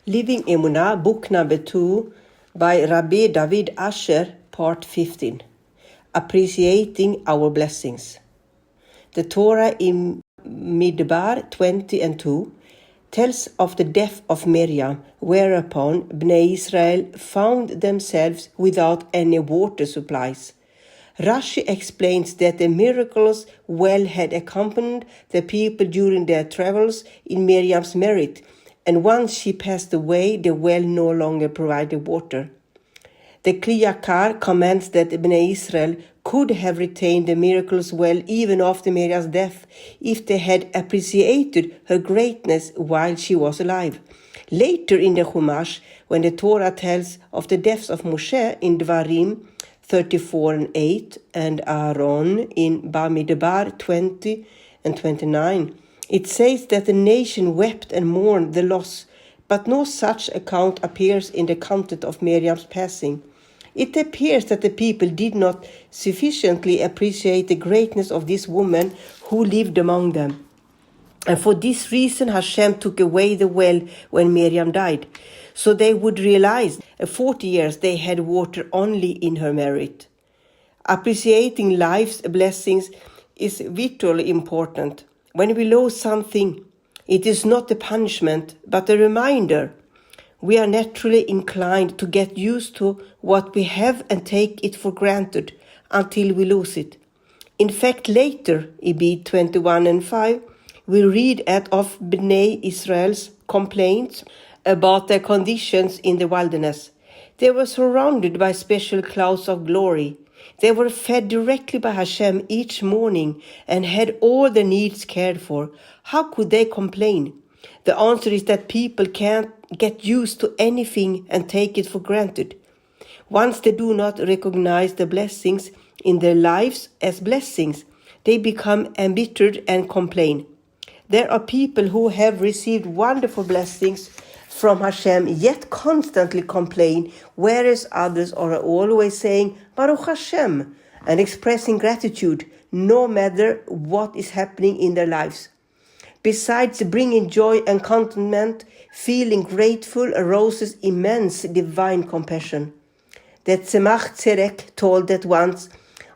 LivingEmunah, book number 2, by Rabbi David Asher, part 15. Appreciating our blessings. The Torah in Midbar 20 and 2 tells of the death of Miriam, whereupon Bnei Israel found themselves without any water supplies. Rashi explains that the miraculous well had accompanied the people during their travels in Miriam's merit, and once she passed away, the well no longer provided water. The Kliyakar comments that Bnei Israel could have retained the miraculous well even after Miriam's death if they had appreciated her greatness while she was alive. Later in the Chumash, when the Torah tells of the deaths of Moshe in Dvarim 34 and 8 and Aaron in Bamidbar 20 and 29, it says that the nation wept and mourned the loss, but no such account appears in the content of Miriam's passing. It appears that the people did not sufficiently appreciate the greatness of this woman who lived among them. And for this reason Hashem took away the well when Miriam died, so they would realize 40 years they had water only in her merit. Appreciating life's blessings is vitally important. When we lose something, it is not a punishment, but a reminder. We are naturally inclined to get used to what we have and take it for granted until we lose it. In fact, later, in 21 and 5, we read of Bnei Israel's complaints about their conditions in the wilderness. They were surrounded by special clouds of glory. They were fed directly by Hashem each morning and had all their needs cared for. How could they complain? The answer is that people can't get used to anything and take it for granted. Once they do not recognize the blessings in their lives as blessings, they become embittered and complain. There are people who have received wonderful blessings from Hashem, yet constantly complain, whereas others are always saying, Baruch Hashem, and expressing gratitude, no matter what is happening in their lives. Besides bringing joy and contentment, feeling grateful arouses immense divine compassion. The Tzemach Tzedek told that once,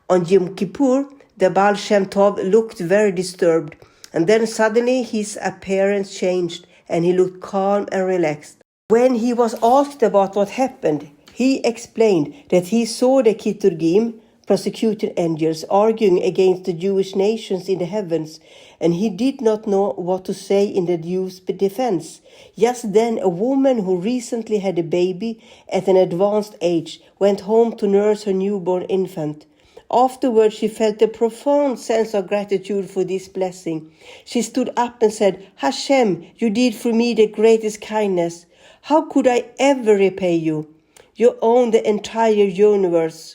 on Yom Kippur, the Baal Shem Tov looked very disturbed, and then suddenly his appearance changed, and he looked calm and relaxed. When he was asked about what happened, he explained that he saw the Kiturgim, prosecuting angels, arguing against the Jewish nations in the heavens, and he did not know what to say in the Jews' defense. Just then, a woman who recently had a baby at an advanced age went home to nurse her newborn infant. Afterwards, she felt a profound sense of gratitude for this blessing. She stood up and said, Hashem, you did for me the greatest kindness. How could I ever repay you? You own the entire universe.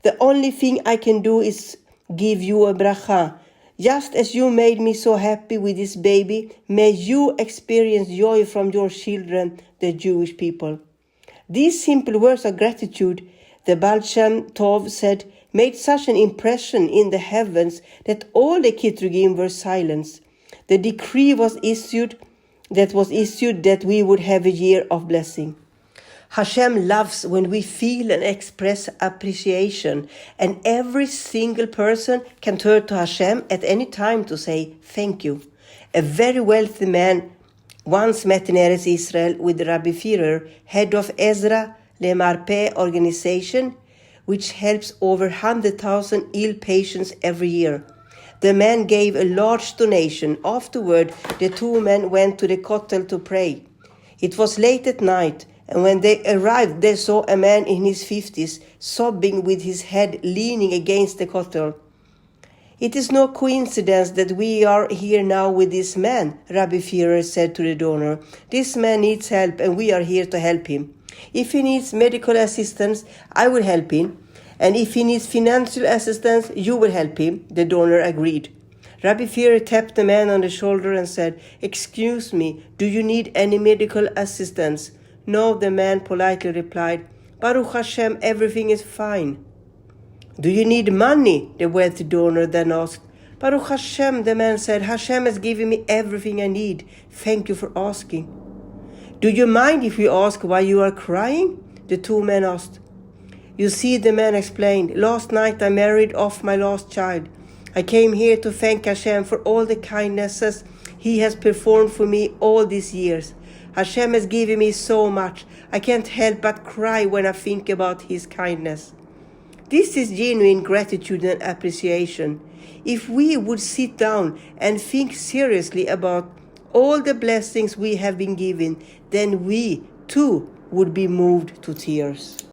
The only thing I can do is give you a bracha. Just as you made me so happy with this baby, may you experience joy from your children, the Jewish people. These simple words of gratitude, the Baal Shem Tov said, made such an impression in the heavens that all the Kitrugim were silenced. The decree was issued that we would have a year of blessing. Hashem loves when we feel and express appreciation, and every single person can turn to Hashem at any time to say thank you. A very wealthy man once met in Eretz Israel with Rabbi Führer, head of Ezra Lemarpeh organization, which helps over 100,000 ill patients every year. The man gave a large donation. Afterward, the two men went to the kotel to pray. It was late at night, and when they arrived, they saw a man in his 50s, sobbing with his head leaning against the kotel. It is no coincidence that we are here now with this man, Rabbi Führer said to the donor. This man needs help, and we are here to help him. If he needs medical assistance, I will help him. And if he needs financial assistance, you will help him, the donor agreed. Rabbi Führer tapped the man on the shoulder and said, Excuse me, do you need any medical assistance? No, the man politely replied, Baruch Hashem, everything is fine. Do you need money? The wealthy donor then asked. Baruch Hashem, the man said, Hashem has given me everything I need. Thank you for asking. Do you mind if we ask why you are crying? The two men asked. You see, the man explained, last night I married off my last child. I came here to thank Hashem for all the kindnesses He has performed for me all these years. Hashem has given me so much. I can't help but cry when I think about His kindness. This is genuine gratitude and appreciation. If we would sit down and think seriously about all the blessings we have been given, then we too would be moved to tears.